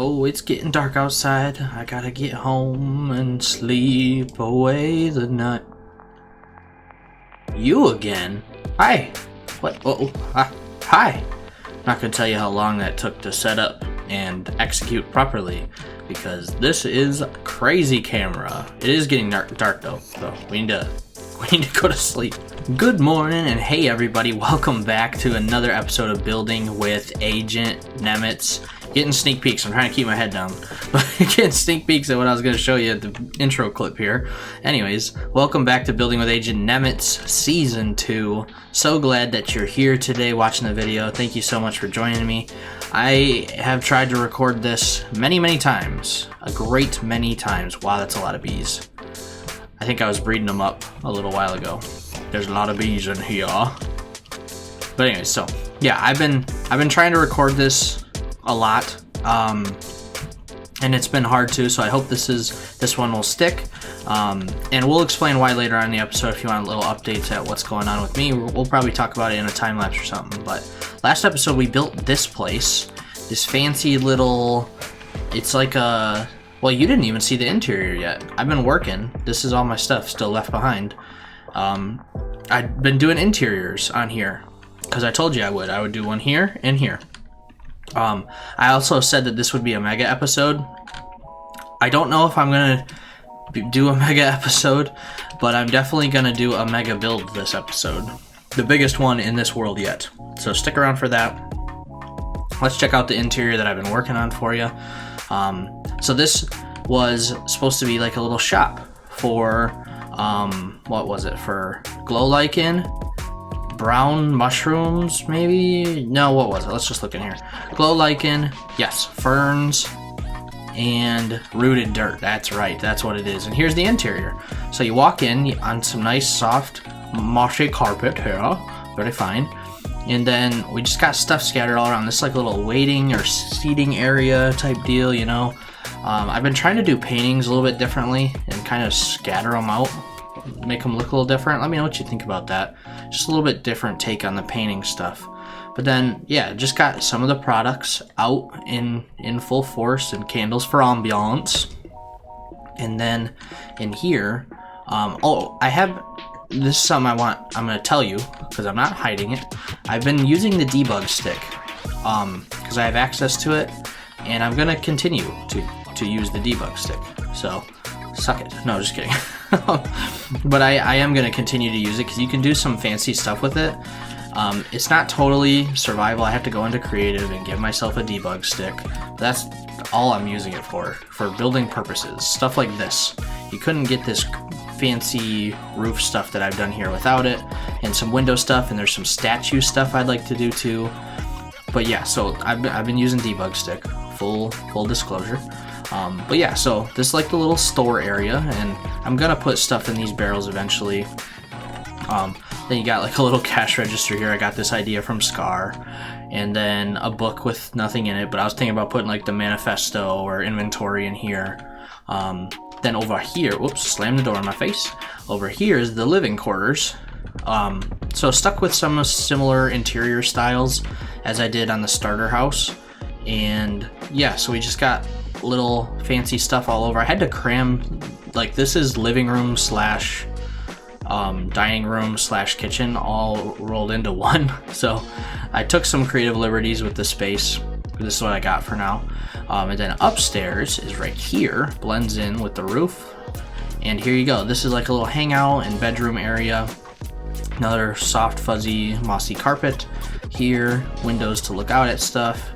Oh, it's getting dark outside. I gotta get home and sleep away the night. You again? Hi. What? Hi. Not gonna tell you how long that took to set up and execute properly, because this is a crazy camera. It is getting dark though, so we need to go to sleep. Good morning, and hey everybody, welcome back to another episode of Building with Agent Nemitz. Getting sneak peeks. I'm trying to keep my head down, but getting sneak peeks at what I was going to show you at the intro clip here. Anyways, welcome back to Building with Agent Nemitz Season 2. So glad that you're here today watching the video. Thank you so much for joining me. I have tried to record this many times. A great many times. Wow, that's a lot of bees. I think I was breeding them up a little while ago. There's a lot of bees in here. But anyways, so yeah, I've been trying to record this a lot, and it's been hard too, so I hope this one will stick, and we'll explain why later on in the episode if you want little updates at what's going on with me. We'll probably talk about it in a time lapse or something. But last episode we built this place, this fancy little, it's like a, well, you didn't even see the interior yet. I've been working. This is all my stuff still left behind. I've been doing interiors on here because I told you I would do one here and here. I also said that this would be a mega episode. I don't know if I'm gonna do a mega episode, but I'm definitely gonna do a mega build this episode. The biggest one in this world yet. So stick around for that. Let's check out the interior that I've been working on for you. So this was supposed to be like a little shop for, what was it? For glow lichen? Brown mushrooms, maybe? No, what was it? Let's just look in here. Glow lichen, yes, ferns, and rooted dirt. That's right, that's what it is. And here's the interior. So you walk in on some nice soft mossy carpet here, very fine. And then we just got stuff scattered all around. This is like a little waiting or seating area type deal, you know. I've been trying to do paintings a little bit differently and kind of scatter them out, make them look a little different. Let me know what you think about that. Just a little bit different take on the painting stuff. But then, yeah, just got some of the products out in full force, and candles for ambiance. And then in here, I have, this is something I'm going to tell you because I'm not hiding it. I've been using the debug stick because I have access to it, and I'm going to continue to use the debug stick. So suck it. No, just kidding. But I am going to continue to use it because you can do some fancy stuff with it. It's not totally survival. I have to go into creative and give myself a debug stick. That's all I'm using it for building purposes. Stuff like this. You couldn't get this fancy roof stuff that I've done here without it, and some window stuff, and there's some statue stuff I'd like to do too. But yeah, so I've been using debug stick, full disclosure. But yeah, so this is like the little store area, and I'm gonna put stuff in these barrels eventually. Then you got like a little cash register here. I got this idea from Scar, and then a book with nothing in it, but I was thinking about putting like the manifesto or inventory in here. Then over here, whoops, slammed the door in my face. Over here is the living quarters. So stuck with some similar interior styles as I did on the starter house. And yeah, so we just got little fancy stuff all over. I had to cram, like, this is living room slash dining room slash kitchen all rolled into one. So I took some creative liberties with the space. This is what I got for now. And then upstairs is right here, blends in with the roof. And here you go. This is like a little hangout and bedroom area. Another soft, fuzzy, mossy carpet here. Windows to look out at stuff.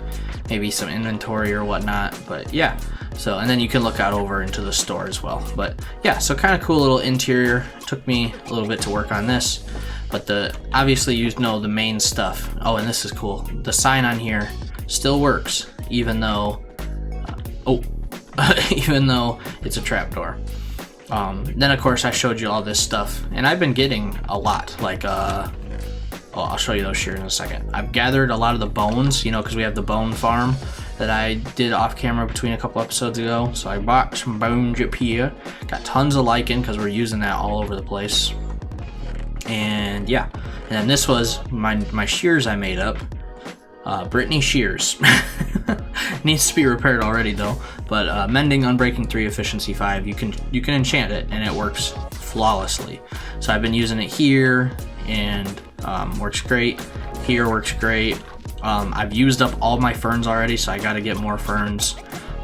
Maybe some inventory or whatnot. But yeah. So, and then you can look out over into the store as well. But yeah, so kind of cool little interior. Took me a little bit to work on this. But obviously you know the main stuff. Oh, and this is cool. The sign on here still works, even though even though it's a trapdoor. Then of course I showed you all this stuff, and I've been getting a lot, like I'll show you those here in a second. I've gathered a lot of the bones, you know, because we have the bone farm that I did off camera between a couple episodes ago. So I bought some bones up here, got tons of lichen because we're using that all over the place. And yeah, and then this was my shears I made up. Brittany shears. Needs to be repaired already though, but mending, unbreaking 3, efficiency 5, you can enchant it and it works flawlessly. So I've been using it here and works great. Here works great. I've used up all my ferns already, so I got to get more ferns.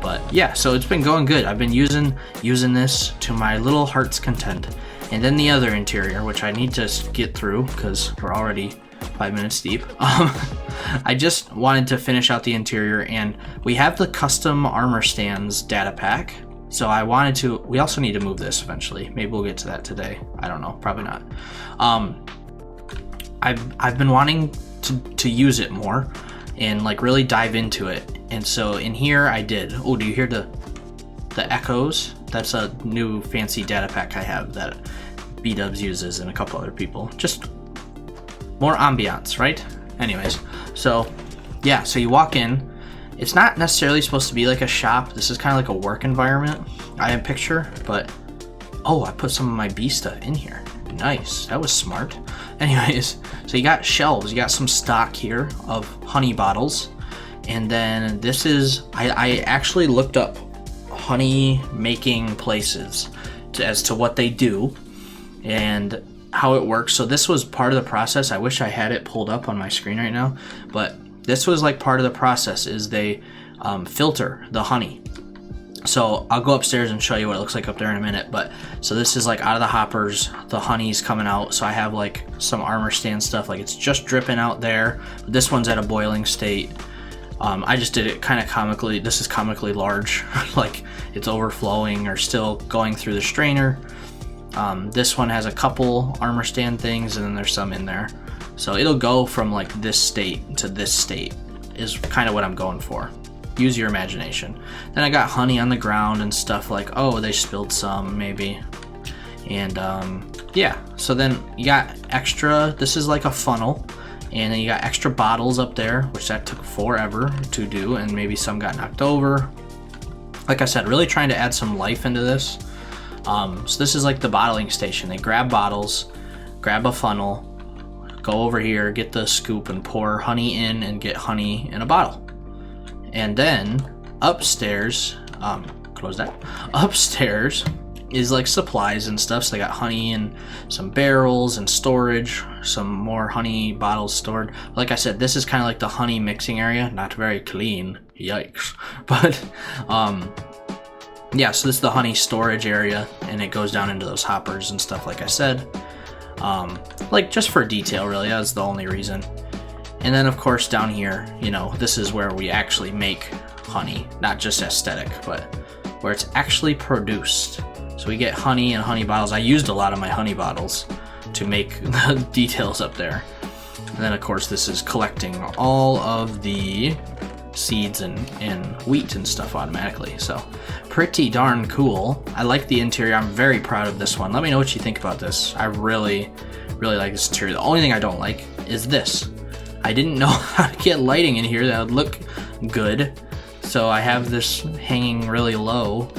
But yeah, so it's been going good. I've been using this to my little heart's content. And then the other interior, which I need to get through because we're already 5 minutes deep. I just wanted to finish out the interior, and we have the custom armor stands data pack. So I wanted to, we also need to move this eventually. Maybe we'll get to that today. I don't know, probably not. I've been wanting to use it more and like really dive into it. And so in here I did. Oh, do you hear the echoes? That's a new fancy data pack I have that B-Dubs uses and a couple other people. Just more ambiance, right? Anyways, so yeah, so you walk in. It's not necessarily supposed to be like a shop. This is kind of like a work environment, I picture, but oh, I put some of my bee stuff in here. Nice, that was smart. Anyways, so you got shelves, you got some stock here of honey bottles, and then this is, I actually looked up honey making places as to what they do and how it works. So this was part of the process. I wish I had it pulled up on my screen right now, but this was like part of the process is they filter the honey. So I'll go upstairs and show you what it looks like up there in a minute. But so this is like out of the hoppers, the honey's coming out. So I have like some armor stand stuff, like it's just dripping out there. But this one's at a boiling state. I just did it kind of comically. This is comically large, like it's overflowing or still going through the strainer. This one has a couple armor stand things, and then there's some in there. So it'll go from like this state to this state is kind of what I'm going for. Use your imagination. Then I got honey on the ground and stuff like, oh, they spilled some maybe. And yeah, so then you got extra, this is like a funnel, and then you got extra bottles up there, which that took forever to do, and maybe some got knocked over. Like I said, really trying to add some life into this. So this is like the bottling station. They grab bottles, grab a funnel, go over here, get the scoop and pour honey in and get honey in a bottle. And then upstairs, close that. Upstairs is like supplies and stuff. So they got honey and some barrels and storage, some more honey bottles stored. Like I said, this is kind of like the honey mixing area. Not very clean, yikes. But yeah, so this is the honey storage area, and it goes down into those hoppers and stuff, like I said. Like just for detail, really, that's the only reason. And then of course down here, you know, this is where we actually make honey, not just aesthetic, but where it's actually produced. So we get honey and honey bottles. I used a lot of my honey bottles to make the details up there. And then of course this is collecting all of the seeds and wheat and stuff automatically. So pretty darn cool. I like the interior. I'm very proud of this one. Let me know what you think about this. I really like this interior. The only thing I don't like is this. I didn't know how to get lighting in here that would look good. So I have this hanging really low,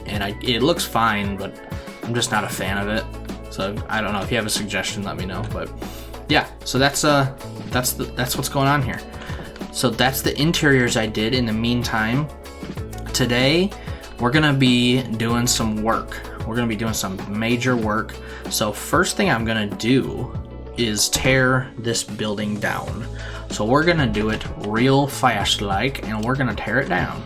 and it looks fine, but I'm just not a fan of it. So I don't know, if you have a suggestion, let me know. But yeah, so that's what's going on here. So that's the interiors I did in the meantime. Today, we're gonna be doing some work. We're gonna be doing some major work. So first thing I'm gonna do is tear this building down. So we're gonna do it real fast like, and we're gonna tear it down.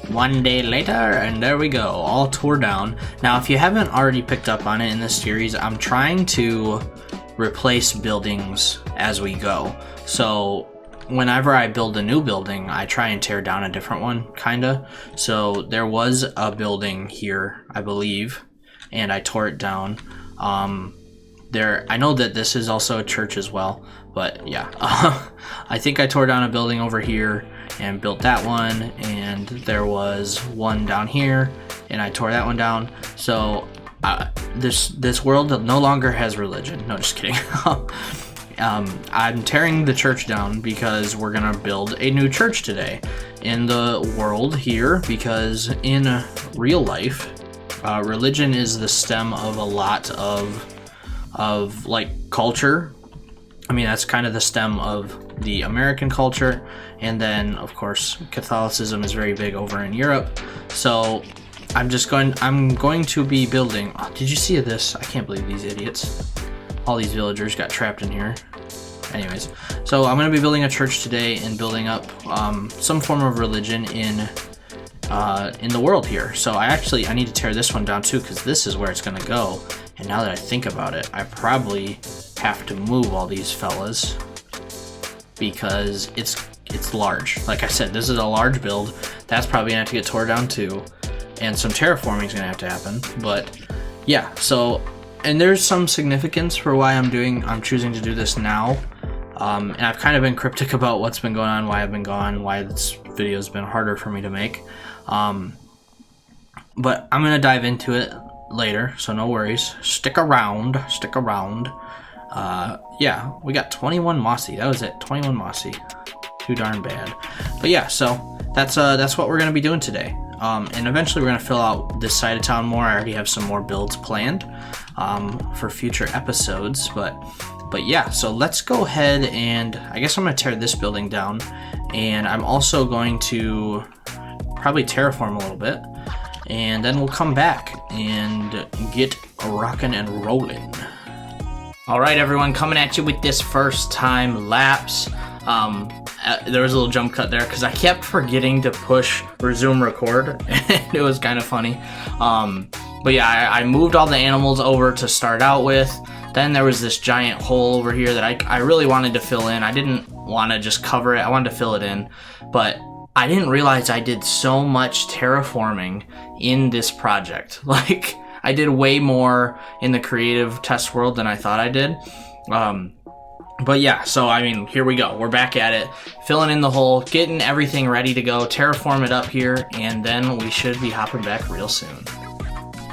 One day later, and there we go, all tore down. Now, if you haven't already picked up on it in this series, I'm trying to replace buildings as we go. So whenever I build a new building, I try and tear down a different one, kinda. So there was a building here, I believe, and I tore it down. I know that this is also a church as well, but yeah. I think I tore down a building over here and built that one, and there was one down here, and I tore that one down. So this world no longer has religion. No, just kidding. I'm tearing the church down because we're gonna build a new church today in the world here, because in real life, religion is the stem of a lot of of like culture. I mean, that's kind of the stem of the American culture, and then of course Catholicism is very big over in Europe. So I'm going to be building. Oh, did you see this? I can't believe these idiots. All these villagers got trapped in here. Anyways, so I'm going to be building a church today and building up some form of religion in the world here. So I need to tear this one down too, because this is where it's going to go. And now that I think about it, I probably have to move all these fellas because it's large. Like I said, this is a large build. That's probably gonna have to get tore down too, and some terraforming is gonna have to happen. But yeah, so, and there's some significance for why I'm choosing to do this now. And I've kind of been cryptic about what's been going on, why I've been gone, why this video's been harder for me to make. But I'm gonna dive into it later, so no worries. Stick around. Yeah, we got 21 mossy. That was it. 21 mossy. Too darn bad. But yeah, so that's what we're gonna be doing today. And eventually we're gonna fill out this side of town more. I already have some more builds planned for future episodes. But yeah, so let's go ahead and I guess I'm gonna tear this building down, and I'm also going to probably terraform a little bit, and then we'll come back and get rocking and rolling. All right, everyone, coming at you with this first time lapse. There was a little jump cut there because I kept forgetting to push resume record. It was kind of funny. But yeah, I moved all the animals over to start out with. Then there was this giant hole over here that I really wanted to fill in. I didn't want to just cover it. I wanted to fill it in, but I didn't realize I did so much terraforming in this project. Like, I did way more in the creative test world than I thought I did. But yeah, so I mean, here we go. We're back at it, filling in the hole, getting everything ready to go, terraform it up here, and then we should be hopping back real soon.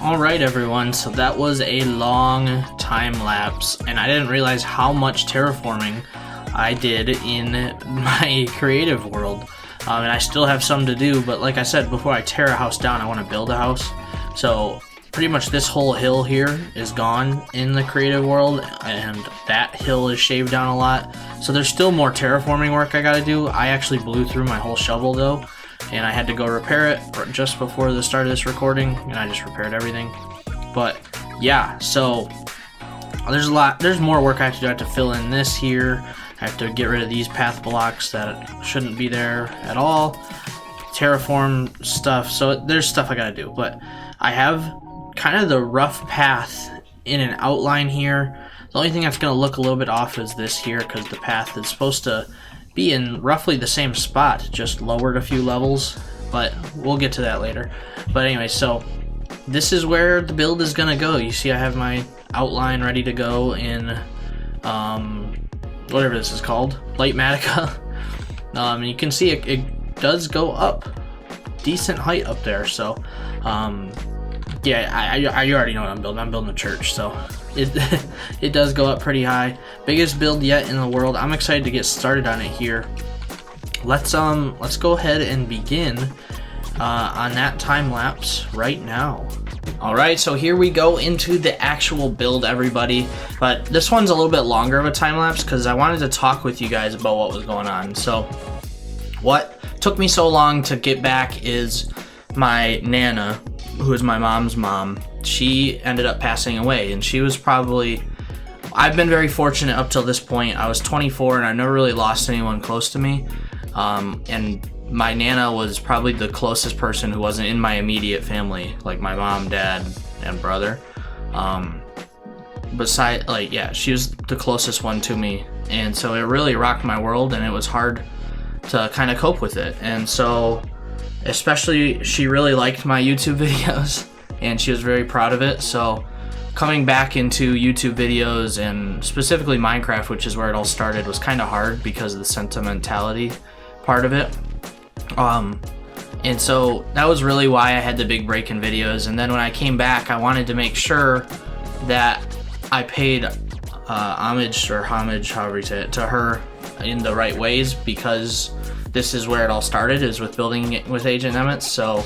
All right, everyone, so that was a long time lapse, and I didn't realize how much terraforming I did in my creative world. And I still have some to do, but like I said, before I tear a house down, I want to build a house. So pretty much this whole hill here is gone in the creative world, and that hill is shaved down a lot. So there's still more terraforming work I gotta do. I actually blew through my whole shovel though, and I had to go repair it just before the start of this recording, and I just repaired everything. But yeah, so there's more work I have to do. I have to fill in this here. I have to get rid of these path blocks that shouldn't be there at all. Terraform stuff. So there's stuff I gotta do, but I have kind of the rough path in an outline here. The only thing that's going to look a little bit off is this here, because the path is supposed to be in roughly the same spot, just lowered a few levels, but we'll get to that later. But anyway, so this is where the build is going to go. You see I have my outline ready to go in whatever this is called, Lightmatica. You can see it does go up decent height up there, so yeah, you already know what I'm building. I'm building a church, so it does go up pretty high. Biggest build yet in the world. I'm excited to get started on it here. Let's go ahead and begin on that time lapse right now. All right, so here we go into the actual build, everybody. But this one's a little bit longer of a time lapse because I wanted to talk with you guys about what was going on. So what took me so long to get back is my Nana, who is my mom's mom. She ended up passing away, and she was probably, I've been very fortunate up till this point. I was 24 and I never really lost anyone close to me, and my Nana was probably the closest person who wasn't in my immediate family, like my mom, dad, and brother. Besides, like, yeah, she was the closest one to me, and so it really rocked my world, and it was hard to kind of cope with it. And so especially she really liked my YouTube videos, and she was very proud of it. So coming back into YouTube videos, and specifically Minecraft, which is where it all started, was kind of hard because of the sentimentality part of it. And so that was really why I had the big break in videos. And then when I came back, I wanted to make sure that I paid homage, however you say it, to her in the right ways, because this is where it all started, is with building it with Agent Nemitz. So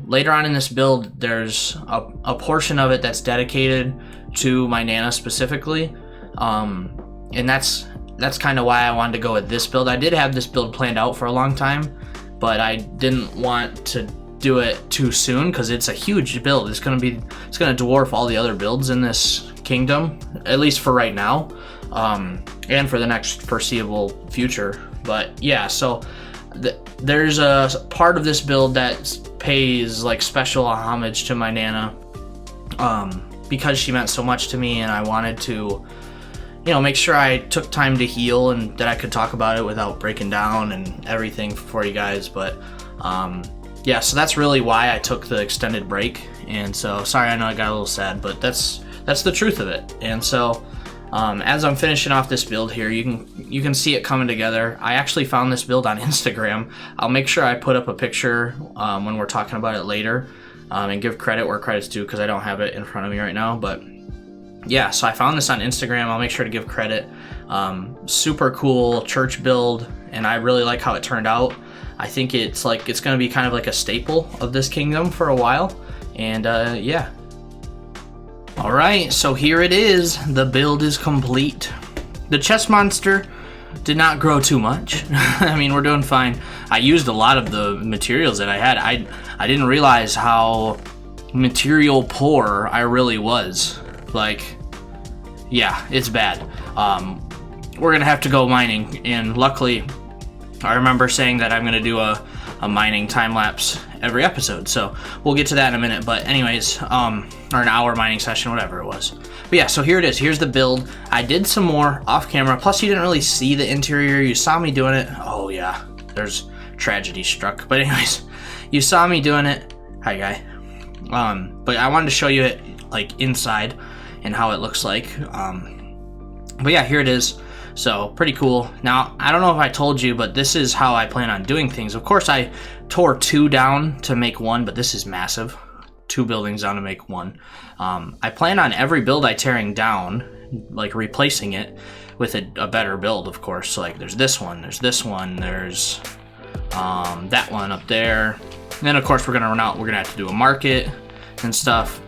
Later on in this build, there's a portion of it that's dedicated to my Nana specifically, and that's kind of why I wanted to go with this build. I did have this build planned out for a long time, but I didn't want to do it too soon because it's a huge build. It's gonna dwarf all the other builds in this kingdom, at least for right now, and for the next foreseeable future. But yeah, so there's a part of this build that pays like special homage to my Nana, because she meant so much to me, and I wanted to, you know, make sure I took time to heal and that I could talk about it without breaking down and everything for you guys. But yeah, so that's really why I took the extended break. And so sorry, I know I got a little sad, but that's the truth of it. And so as I'm finishing off this build here, you can see it coming together. I actually found this build on Instagram. I'll make sure I put up a picture when we're talking about it later, and give credit where credit's due because I don't have it in front of me right now. But yeah, so I found this on Instagram. I'll make sure to give credit. Super cool church build, and I really like how it turned out. I think it's going to be kind of like a staple of this kingdom for a while. And yeah. Alright, so here it is. The build is complete. The chest monster did not grow too much. I mean, we're doing fine. I used a lot of the materials that I had. I didn't realize how material poor I really was. Like, yeah, it's bad. We're gonna have to go mining, and luckily I remember saying that I'm gonna do a mining time lapse every episode, so we'll get to that in a minute. But anyways, or an hour mining session, whatever it was. But yeah, so here it is. Here's the build. I did some more off camera, plus you didn't really see the interior. You saw me doing it. Oh yeah, there's tragedy struck. But anyways, you saw me doing it. Hi guy. But I wanted to show you it like inside and how it looks like. But yeah, here it is. So pretty cool. Now, I don't know if I told you, but this is how I plan on doing things. Of course, I tore 2 down to make 1, but this is massive. 2 buildings down to make 1. I plan on every build I tearing down, like replacing it with a better build, of course. So like there's this one, there's that one up there. And then of course we're gonna run out, we're gonna have to do a market and stuff.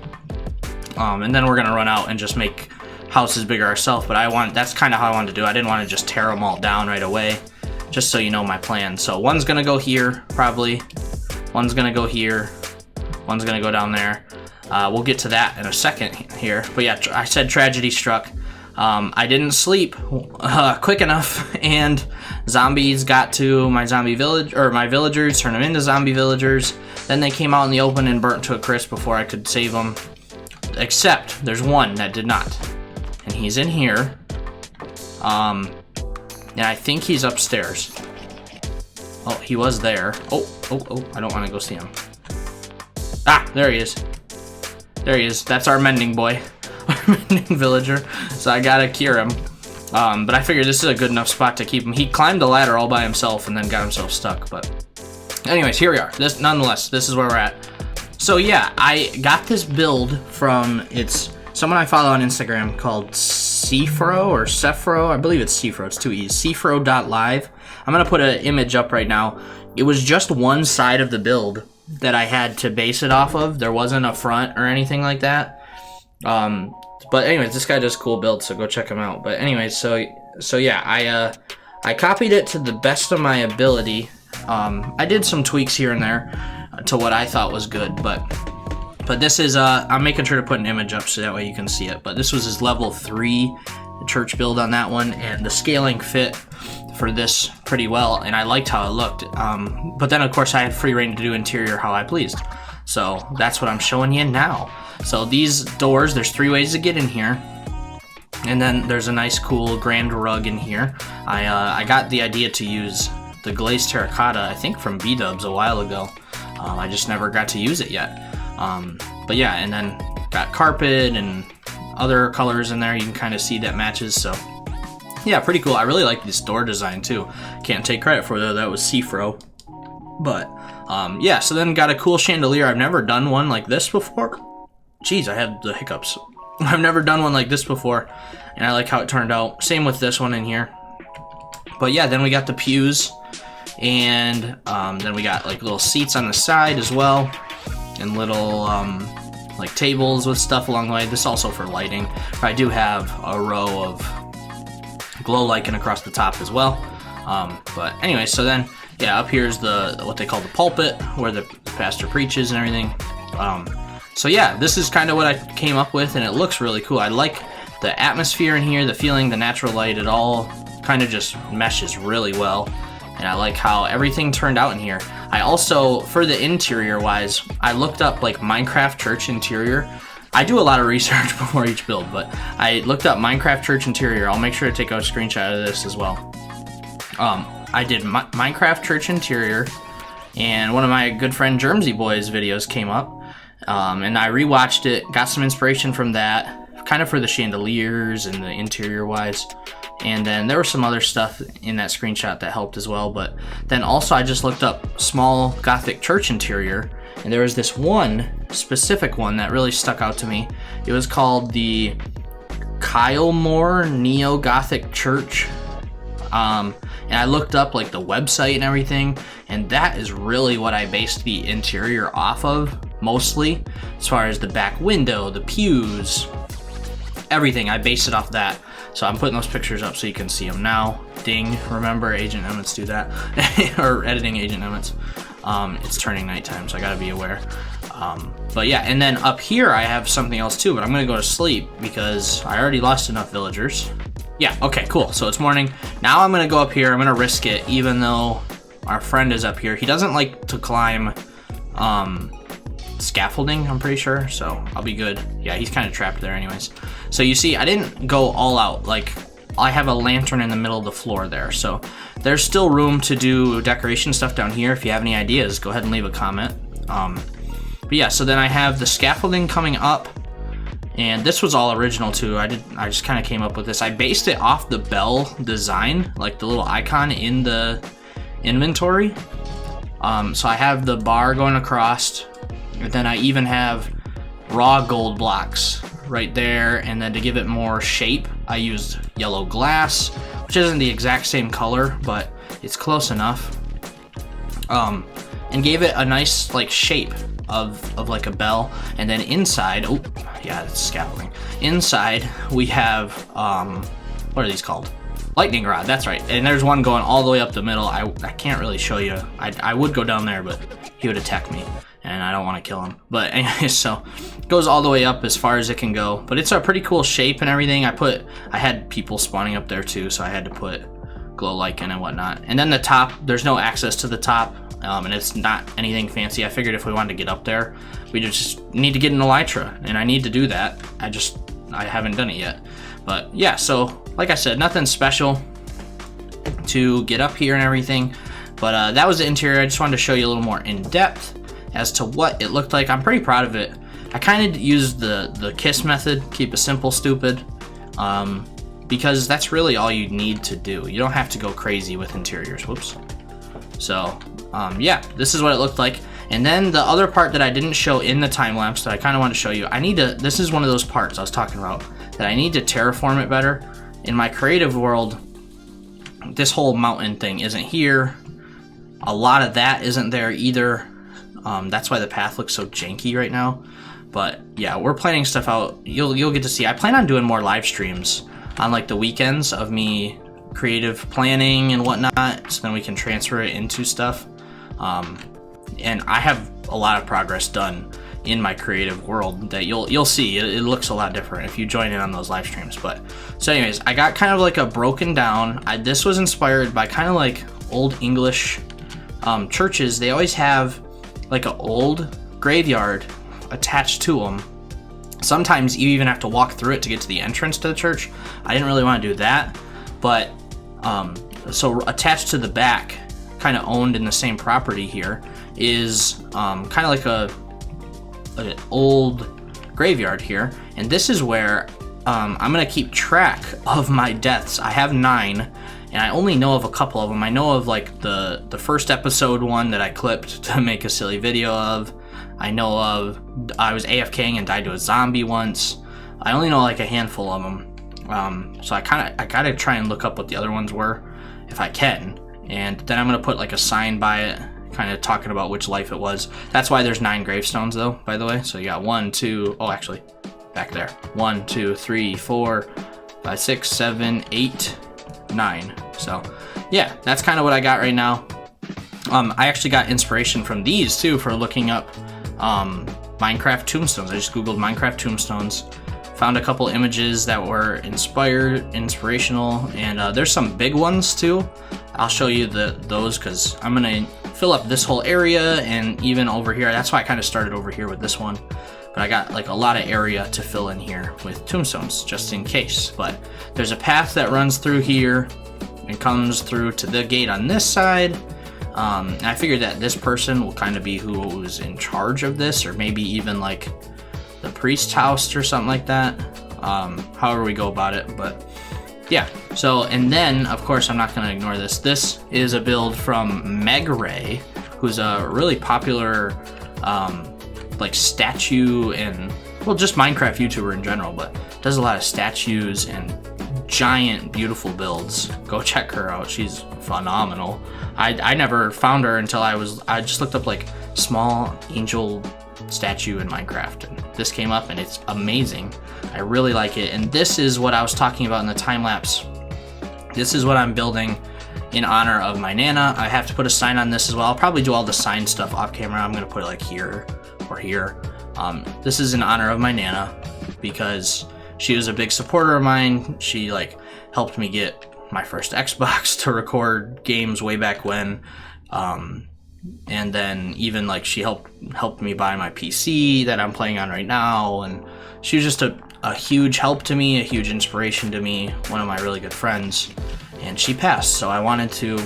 And then we're gonna run out and just make houses bigger ourselves. But that's kind of how I wanted to do it. I didn't want to just tear them all down right away, just so you know my plan. So one's gonna go here, probably. One's gonna go here. One's gonna go down there. We'll get to that in a second here. But yeah, I said tragedy struck. I didn't sleep quick enough, and zombies got to my zombie village, or my villagers, turned them into zombie villagers. Then they came out in the open and burnt to a crisp before I could save them. Except there's one that did not, and he's in here. And I think he's upstairs. Oh, he was there. Oh, I don't want to go see him. Ah, there he is. There he is. That's our mending boy. Our mending villager. So I gotta cure him. But I figured this is a good enough spot to keep him. He climbed the ladder all by himself and then got himself stuck. But anyways, here we are. Nonetheless, this is where we're at. So yeah, I got this build from, it's someone I follow on Instagram called Cfro or Cefro. I believe it's Cfro. It's 2 E's. Cfro.live. I'm gonna put an image up right now. It was just one side of the build that I had to base it off of. There wasn't a front or anything like that. But anyways, this guy does cool builds, so go check him out. But anyways, so yeah, I copied it to the best of my ability. I did some tweaks here and there to what I thought was good, but this is I'm making sure to put an image up so that way you can see it. But this was his level 3 church build on that one, and the scaling fit for this pretty well, and I liked how it looked. But then of course I had free reign to do interior how I pleased. So that's what I'm showing you now. So these doors, there's 3 ways to get in here. And then there's a nice cool grand rug in here. I got the idea to use the glazed terracotta, I think from B-dubs a while ago. I just never got to use it yet. But yeah, and then got carpet and other colors in there you can kind of see that matches. So yeah, pretty cool. I really like this door design too. Can't take credit for that. That was Cfro. But yeah, so then got a cool chandelier. I've never done one like this before. Jeez, I had the hiccups. I've never done one like this before, and I like how it turned out. Same with this one in here. But yeah, then we got the pews And then we got like little seats on the side as well, and little like tables with stuff along the way. This is also for lighting. I do have a row of glow lichen across the top as well. But anyway, so then yeah, up here's what they call the pulpit, where the pastor preaches and everything. So yeah, this is kind of what I came up with, and it looks really cool. I like the atmosphere in here, the feeling, the natural light. It all kind of just meshes really well, and I like how everything turned out in here. I also, for the interior wise, I looked up like Minecraft church interior. I do a lot of research before each build, but I looked up Minecraft church interior. I'll make sure to take a screenshot of this as well. I did Minecraft church interior, and one of my good friend Germsy Boy's videos came up, and I rewatched it, got some inspiration from that, kind of for the chandeliers and the interior wise. And then there was some other stuff in that screenshot that helped as well. But then also I just looked up small Gothic church interior, and there was this one specific one that really stuck out to me. It was called the Kylemore Neo-Gothic Church. And I looked up like the website and everything, and that is really what I based the interior off of, mostly, as far as the back window, the pews, everything. I based it off that. So I'm putting those pictures up so you can see them now. Ding, remember Agent Nemitz do that. Or editing Agent Nemitz. It's turning nighttime, so I gotta be aware. But yeah, and then up here I have something else too, but I'm gonna go to sleep because I already lost enough villagers. Yeah, okay, cool. So it's morning. Now I'm gonna go up here. I'm gonna risk it, even though our friend is up here. He doesn't like to climb scaffolding, I'm pretty sure, so I'll be good. Yeah, he's kind of trapped there anyways. So you see, I didn't go all out. Like, I have a lantern in the middle of the floor there, so there's still room to do decoration stuff down here. If you have any ideas, go ahead and leave a comment. But yeah, so then I have the scaffolding coming up, and this was all original too. I just kind of came up with this. I based it off the bell design, like the little icon in the inventory. So I have the bar going across, and then I even have raw gold blocks right there, and then to give it more shape, I used yellow glass, which isn't the exact same color, but it's close enough. And gave it a nice like shape of like a bell. And then inside, oh yeah, it's scaffolding. Inside we have what are these called? Lightning rod, that's right. And there's one going all the way up the middle. I can't really show you. I would go down there, but he would attack me, and I don't want to kill him. But anyway, so it goes all the way up as far as it can go. But it's a pretty cool shape and everything. I had people spawning up there too, so I had to put glow lichen and whatnot. And then the top, there's no access to the top, and it's not anything fancy. I figured if we wanted to get up there, we just need to get an elytra, and I need to do that. I haven't done it yet. But yeah, so like I said, nothing special to get up here and everything. But that was the interior. I just wanted to show you a little more in depth as to what it looked like. I'm pretty proud of it. I kind of used the KISS method, keep it simple, stupid, because that's really all you need to do. You don't have to go crazy with interiors. Whoops. So yeah, this is what it looked like. And then the other part that I didn't show in the time lapse that I kind of want to show you, this is one of those parts I was talking about that I need to terraform it better. In my creative world, this whole mountain thing isn't here. A lot of that isn't there either. That's why the path looks so janky right now. But yeah, we're planning stuff out. You'll get to see. I plan on doing more live streams on like the weekends of me creative planning and whatnot, so then we can transfer it into stuff. And I have a lot of progress done in my creative world that you'll see. It looks a lot different if you join in on those live streams. But so anyways, I got kind of like a broken down. This was inspired by kind of like old English churches. They always have like an old graveyard attached to them. Sometimes you even have to walk through it to get to the entrance to the church. I didn't really want to do that, but so attached to the back, kind of owned in the same property here, is kind of like an old graveyard here. And this is where I'm gonna keep track of my deaths. I have 9, and I only know of a couple of them. I know of like the first episode one that I clipped to make a silly video of. I know of, I was AFKing and died to a zombie once. I only know like a handful of them. So I gotta try and look up what the other ones were if I can. and then I'm gonna put like a sign by it, kind of talking about which life it was. That's why there's 9 gravestones though, by the way. So you got 1, 2, oh actually, back there. 1, 2, 3, 4, 5, 6, 7, 8, 9. So yeah, that's kind of what I got right now. I actually got inspiration from these too for looking up Minecraft tombstones. I just googled Minecraft tombstones, found a couple images that were inspirational, and there's some big ones too. I'll show you those because I'm gonna fill up this whole area and even over here. That's why I kind of started over here with this one, but I got like a lot of area to fill in here with tombstones just in case. But there's a path that runs through here and comes through to the gate on this side. And I figured that this person will kind of be who was in charge of this, or maybe even like the priest's house or something like that. However we go about it, but yeah. So, and then of course I'm not going to ignore this. This is a build from Meg Ray, who's a really popular like statue and, well, just Minecraft YouTuber in general, but does a lot of statues and giant beautiful builds. Go check her out, she's phenomenal. I never found her until I just looked up like small angel statue in Minecraft, and this came up and it's amazing. I really like it, and this is what I was talking about in the time lapse. This is what I'm building in honor of my Nana. I have to put a sign on this as well. I'll probably do all the sign stuff off camera. I'm gonna put it like here or here. This is in honor of my Nana because she was a big supporter of mine. She like helped me get my first Xbox to record games way back when, and then even like she helped me buy my PC that I'm playing on right now, and she was just a huge help to me, a huge inspiration to me, one of my really good friends, and she passed, so I wanted to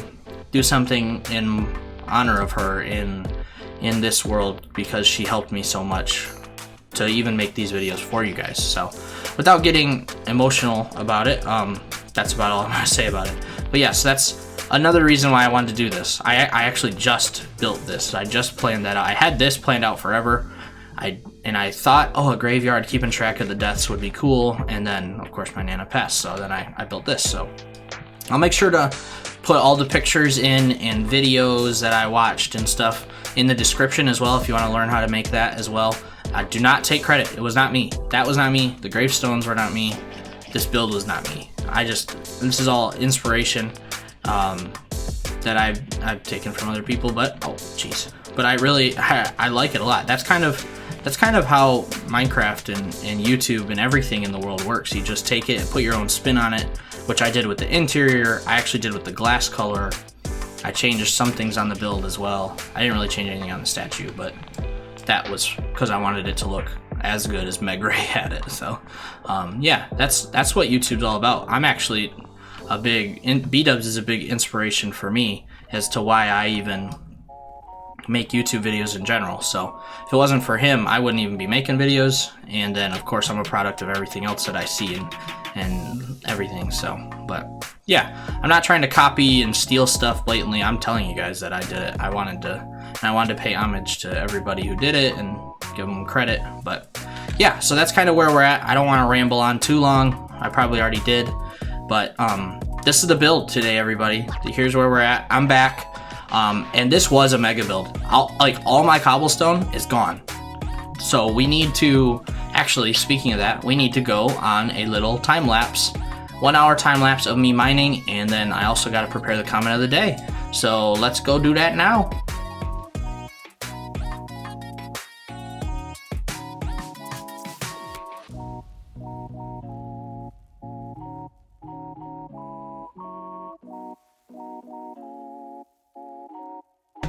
do something in honor of her in this world because she helped me so much to even make these videos for you guys. So without getting emotional about it, that's about all I'm gonna say about it. But yeah, so that's another reason why I wanted to do this. I actually just built this. I just planned that out. I had this planned out forever. I thought, oh, a graveyard keeping track of the deaths would be cool. And then of course my Nana passed, so then I built this. So I'll make sure to put all the pictures in and videos that I watched and stuff in the description as well if you want to learn how to make that as well. Do not take credit. It was not me. That was not me. The gravestones were not me. This build was not me. This is all inspiration that I've taken from other people, but oh jeez. But I like it a lot. That's kind of how Minecraft and YouTube and everything in the world works. You just take it and put your own spin on it, which I did with the interior. I actually did with the glass color. I changed some things on the build as well. I didn't really change anything on the statue, but that was because I wanted it to look as good as Meg Ray had it. So yeah, that's what YouTube's all about. I'm actually B-dubs is a big inspiration for me as to why I even make YouTube videos in general. So if it wasn't for him, I wouldn't even be making videos. And then of course I'm a product of everything else that I see and everything. So, but yeah, I'm not trying to copy and steal stuff blatantly. I'm telling you guys that I did it. I wanted to pay homage to everybody who did it and give them credit. But yeah, so that's kind of where we're at. I don't want to ramble on too long. I probably already did, but this is the build today, everybody. Here's where we're at. I'm back, and this was a mega build. All my cobblestone is gone, so we need to actually, speaking of that, we need to go on a little time lapse, 1 hour time lapse of me mining, and then I also got to prepare the comment of the day. So let's go do that now.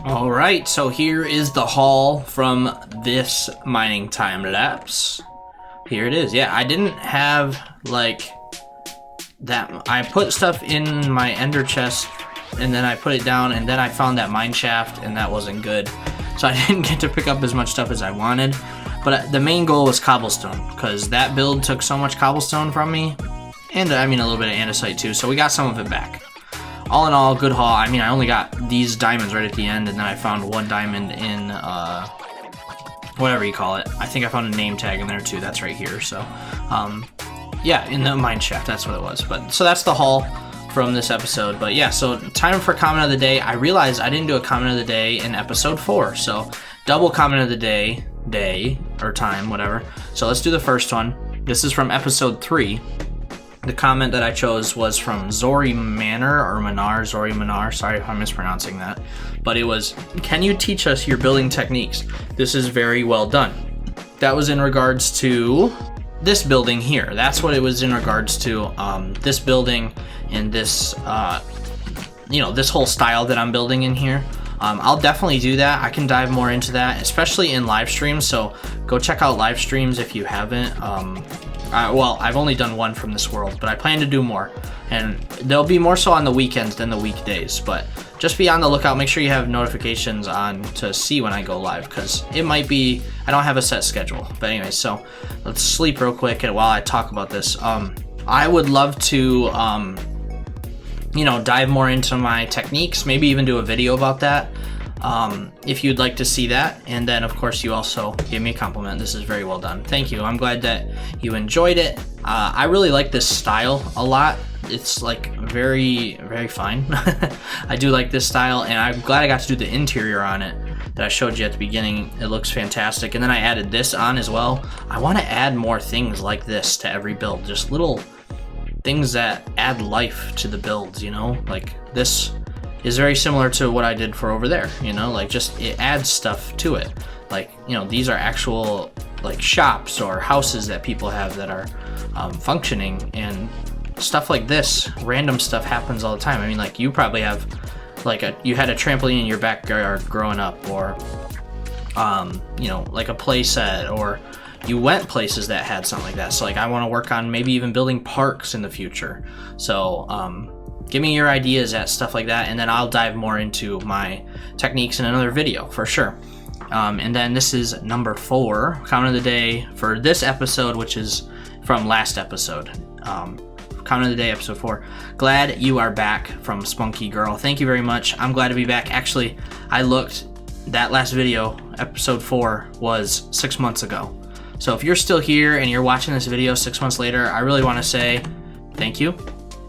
Alright, so here is the haul from this mining time lapse. Here it is. Yeah, I didn't have like that. I put stuff in my ender chest and then I put it down, and then I found that mine shaft and that wasn't good. So I didn't get to pick up as much stuff as I wanted. But the main goal was cobblestone because that build took so much cobblestone from me. And I mean a little bit of andesite too, so we got some of it back. All in all, good haul. I mean, I only got these diamonds right at the end, and then I found 1 diamond in, whatever you call it. I think I found a name tag in there too. That's right here. So, yeah, in the mine shaft, that's what it was. But so that's the haul from this episode. But yeah, so time for comment of the day. I realized I didn't do a comment of the day in episode 4, so double comment of the day or time, whatever. So let's do the first one. This is from episode 3. The comment that I chose was from Zori Manar, sorry if I'm mispronouncing that, but it was, can you teach us your building techniques? This is very well done. That was in regards to this building here. That's what it was in regards to, this building and this, this whole style that I'm building in here. I'll definitely do that. I can dive more into that, especially in live streams. So go check out live streams if you haven't. Well, I've only done one from this world, but I plan to do more. And they'll be more so on the weekends than the weekdays. But just be on the lookout. Make sure you have notifications on to see when I go live, because it might be, I don't have a set schedule. But anyway, so let's sleep real quick while I talk about this. I would love to dive more into my techniques, maybe even do a video about that, if you'd like to see that. And then of course you also gave me a compliment. This is very well done. Thank you. I'm glad that you enjoyed it. I really like this style a lot. It's like very, very fine. I do like this style, and I'm glad I got to do the interior on it that I showed you at the beginning. It looks fantastic. And then I added this on as well. I want to add more things like this to every build, just little things that add life to the builds, like this is very similar to what I did for over there, like just it adds stuff to it. Like, these are actual like shops or houses that people have that are functioning, and stuff like this, random stuff happens all the time. I mean, like you probably have you had a trampoline in your backyard growing up, or like a play set, or you went places that had something like that. So like I want to work on maybe even building parks in the future. So give me your ideas at stuff like that, and then I'll dive more into my techniques in another video for sure. And then this is number 4, comment of the day for this episode, which is from last episode. Comment of the day, episode 4. Glad you are back, from Spunky Girl. Thank you very much. I'm glad to be back. Actually, I looked, that last video, episode 4, was 6 months ago. So if you're still here and you're watching this video 6 months later, I really want to say thank you.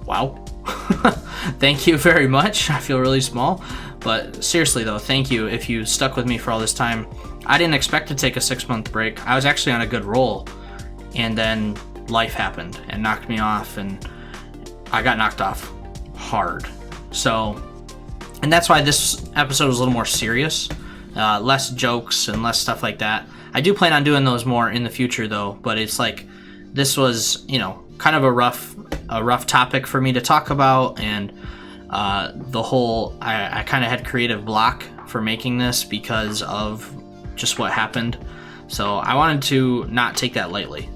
Wow. Thank you very much. I feel really small. But seriously though, thank you if you stuck with me for all this time. I didn't expect to take a 6-month break. I was actually on a good roll. And then life happened and knocked me off, and I got knocked off hard. So, and that's why this episode was a little more serious. Less jokes and less stuff like that. I do plan on doing those more in the future though, but it's like, this was, kind of a rough topic for me to talk about, and the whole, I kind of had creative block for making this because of just what happened. So I wanted to not take that lightly.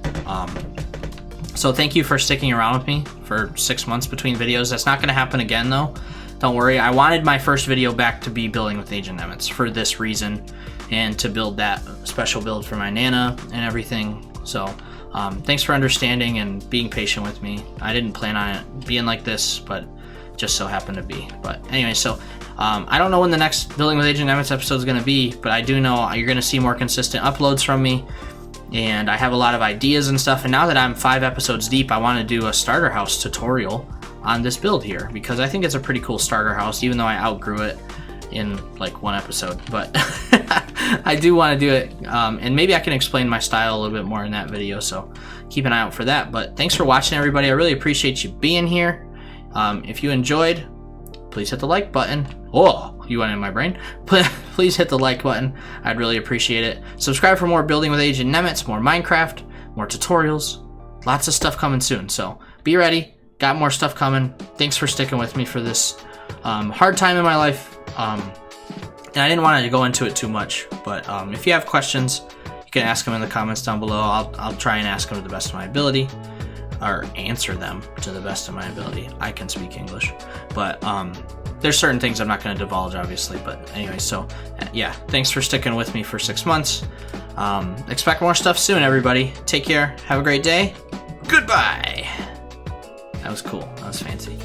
So thank you for sticking around with me for 6 months between videos. That's not going to happen again though. Don't worry. I wanted my first video back to be building with Agent Nemitz for this reason, and to build that special build for my Nana and everything. So thanks for understanding and being patient with me. I didn't plan on it being like this, but just so happened to be. But anyway, so I don't know when the next Building with Agent Nemitz episode is going to be, but I do know you're going to see more consistent uploads from me, and I have a lot of ideas and stuff. And now that I'm 5 episodes deep, I want to do a starter house tutorial on this build here, because I think it's a pretty cool starter house, even though I outgrew it in like 1 episode. But I do want to do it, and maybe I can explain my style a little bit more in that video, so keep an eye out for that. But thanks for watching, everybody. I really appreciate you being here. If you enjoyed, please hit the like button. Oh, you went in my brain. Please hit the like button. I'd really appreciate it. Subscribe for more Building with Agent Nemitz, more Minecraft, more tutorials, lots of stuff coming soon. So be ready. Got more stuff coming. Thanks for sticking with me for this hard time in my life. And I didn't want to go into it too much, but if you have questions, you can ask them in the comments down below. I'll try and ask them to the best of my ability, or answer them to the best of my ability. I can speak English, but there's certain things I'm not going to divulge, obviously. But anyway, so yeah, thanks for sticking with me for 6 months. Expect more stuff soon, everybody. Take care. Have a great day. Goodbye. That was cool. That was fancy.